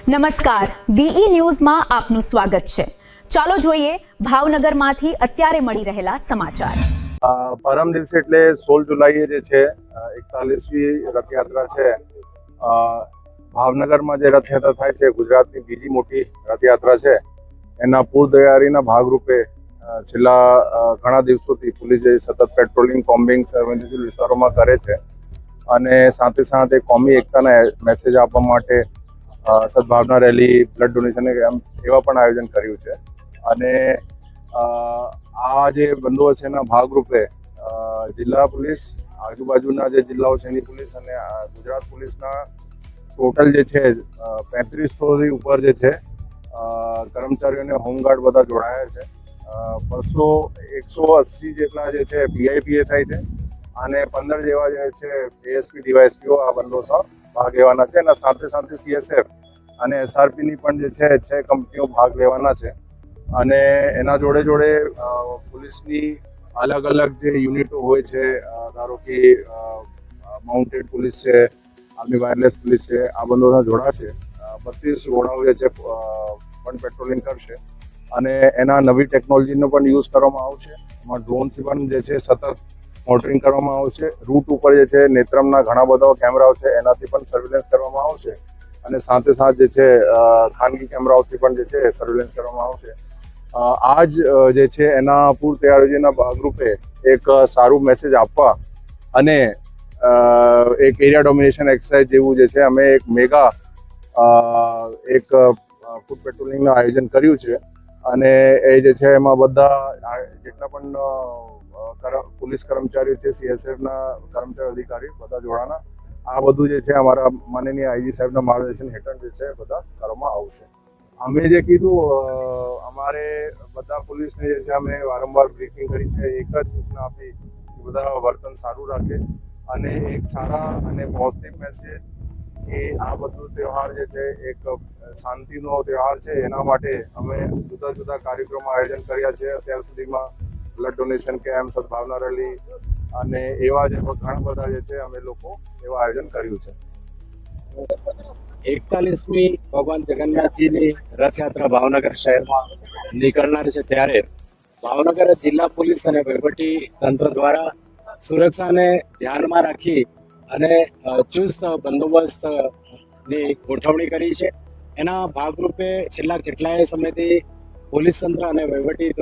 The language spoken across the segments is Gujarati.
નમસ્કાર, બીઈ ન્યૂઝમાં આપનું સ્વાગત છે। ચાલો જોઈએ ભાવનગરમાંથી અત્યારે મળી રહેલા સમાચાર। પરમ દિવસે એટલે 16 જુલાઈએ જે છે 41મી રથયાત્રા છે। ભાવનગરમાં જે રથયાત્રા થાય છે ગુજરાતની બીજી મોટી રથયાત્રા છે। એના પૂર્વ તૈયારીના ભાગરૂપે છેલ્લા ઘણા દિવસોથી પોલીસે સતત પેટ્રોલિંગ કોમ્બિંગ સંવેદનશીલ વિસ્તારોમાં કરે છે અને સાથે સાથે કોમી એકતાના મેસેજ આપવા માટે સદભાવના રેલી, બ્લડ ડોનેશન એવા પણ આયોજન કર્યું છે અને આ જે બંદોબસ્ત એના ભાગરૂપે જિલ્લા પોલીસ, આજુબાજુના જે જિલ્લાઓ છે એની પોલીસ અને ગુજરાત પોલીસના ટોટલ જે છે 3500થી ઉપર જે છે કર્મચારીઓને હોમગાર્ડ બધા જોડાયા છે। 180 જેટલા જે છે PIPSI છે અને 15 જેવા જે છે ASP DYSPO આ બંદોબસ્તમાં ભાગ લેવાના છે અને સાથે સાથે CSF અને SRP ની પણ જે છે 6 કંપનીઓ ભાગ લેવાના છે અને એના જોડે જોડે પોલીસની અલગ અલગ જે યુનિટો હોય છે, ધારો કે માઉન્ટેડ પોલીસ છે, આર્મી વાયરલેસ પોલીસ છે, આ બંદોબસ્તમાં જોડાશે। 32 ઘોડાઓ જે છે પણ પેટ્રોલિંગ કરશે અને એના નવી ટેકનોલોજીનો પણ યુઝ કરવામાં આવશે। એમાં ડ્રોનથી પણ જે છે સતત મોનિટરિંગ કરવામાં આવશે। રૂટ ઉપર જે છે નેત્રમના ઘણા બધા કેમેરાઓ છે એનાથી પણ સર્વેલન્સ કરવામાં આવશે અને સાથે સાથે જે છે ખાનગી કેમેરાઓથી પણ જે છે સર્વેલન્સ કરવામાં આવશે। આજ જે છે એના પૂર્વ તૈયારીના ભાગરૂપે એક સારું મેસેજ આપવા અને એક એરિયા ડોમિનેશન એક્સરસાઇઝ જેવું જે છે અમે એક મેગા એક ફૂડ પેટ્રોલિંગનું આયોજન કર્યું છે અને એ જે છે એમાં બધા જેટલા પણ પોલીસ કર્મચારીઓ છે, CSFના કર્મચારી અધિકારી બધા જોડાના। આ બધું જે છે અમારા માનનીય IG સાહેબના માર્ગદર્શન હેઠળ જે છે બધા કરવામાં આવશે। અમે જે કીધું અમારે બધા પોલીસને જે છે અમે વારંવાર બ્રીફિંગ કરી છે, એક જ સૂચના આપી કે બધા વર્તન સારું રાખે અને એક સારા અને પોઝિટિવ મેસેજ કે આ બધું તહેવાર જે છે એક શાંતિનો તહેવાર છે। એના માટે અમે જુદા જુદા કાર્યક્રમો આયોજન કર્યા છે અત્યાર સુધીમાં। બ્લડ ડોનેશન કેમ્પ, સદભાવના રેલી અને એવા જે ઘણા બધા જે છે અમે લોકો એવા આયોજન કર્યું છે। 41મી ભગવાન જગન્નાથજીની રથયાત્રા ભાવનગર શહેરમાં નીકળનાર છે ત્યારે ભાવનગર જિલ્લા પોલીસ અને વહીવટી તંત્ર દ્વારા સુરક્ષાને ધ્યાનમાં રાખી અને ચુસ્ત બંદોબસ્તની ગોઠવણી કરી છે। એના ભાગરૂપે છેલ્લા કેટલાય સમયથી પોલીસ તંત્ર અને વહીવટી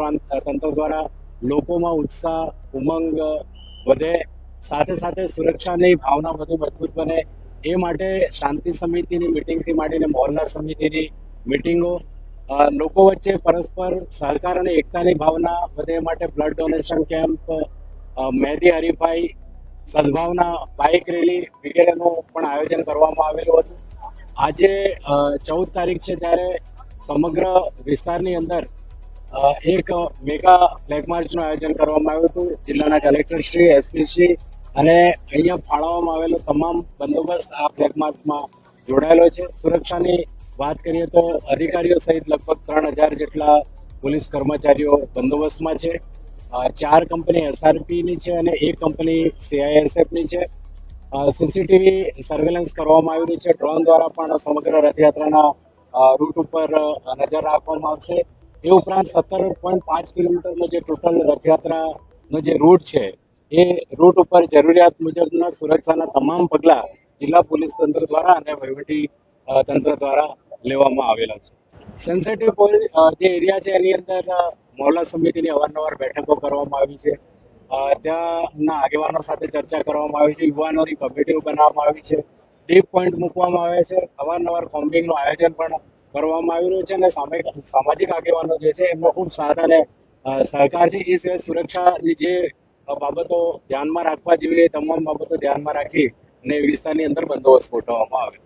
તંત્ર દ્વારા લોકોમાં ઉત્સાહ, ઉમંગ વધે, સાથે સાથે સુરક્ષાની ભાવના વધુ મજબૂત બને એ માટે શાંતિ સમિતિની મિટિંગથી માંડીને મોહલ્લા સમિતિની મિટિંગો, લોકો વચ્ચે પરસ્પર સહકાર અને એકતાની ભાવના વધે માટે બ્લડ ડોનેશન કેમ્પ, મહેંદી હરીફાઈ, સદભાવના બાઇક રેલી વગેરેનું પણ આયોજન કરવામાં આવેલું હતું। આજે 14 તારીખ છે ત્યારે સમગ્ર વિસ્તારની અંદર એક મેગા ફ્લેગ માર્ચનું આયોજન કરવામાં આવ્યું હતું। જિલ્લાના કલેક્ટર શ્રી, SP શ્રી અને અહીંયા ફાળવવામાં આવેલો તમામ બંદોબસ્ત આ ફ્લેગ માર્ચમાં જોડાયેલો છે। સુરક્ષાની વાત કરીએ તો અધિકારીઓ સહિત લગભગ 3000 જેટલા પોલીસ કર્મચારીઓ બંદોબસ્તમાં છે। 4 કંપની SRPની છે અને 1 કંપની CISFની છે। CCTV સર્વેલન્સ કરવામાં આવી રહી છે। ડ્રોન દ્વારા પણ સમગ્ર રથયાત્રાના રૂટ ઉપર નજર રાખવામાં આવશે। એ ઉપરાંત 17.5 કિલોમીટરનો જે ટોટલ રથયાત્રાનો જે રૂટ છે એ રૂટ ઉપર જરૂરિયાત મુજબના સુરક્ષાના તમામ પગલાં જિલ્લા પોલીસ તંત્ર દ્વારા અને વહીવટી તંત્ર દ્વારા લેવામાં આવેલા છે। સેન્સિટિવ જે એરિયા છે એની અંદર મોહલ્લા સમિતિની અવારનવાર બેઠકો કરવામાં આવી છે। ત્યાંના આગેવાનો સાથે ચર્ચા કરવામાં આવી છે, યુવાનોની કમિટીઓ બનાવવામાં આવી છે, ડીપ પોઈન્ટ મૂકવામાં આવે છે, અવારનવાર કોમ્બિંગનું આયોજન પણ કરવામાં આવી રહ્યું છે અને સામાજિક આગેવાનો જે છે એમનો ખૂબ સાથ અને સહકાર છે। એ સિવાય સુરક્ષાની જે બાબતો ધ્યાનમાં રાખવા જેવી તમામ બાબતો ધ્યાનમાં રાખી અને વિસ્તારની અંદર બંદોબસ્ત ગોઠવવામાં આવે।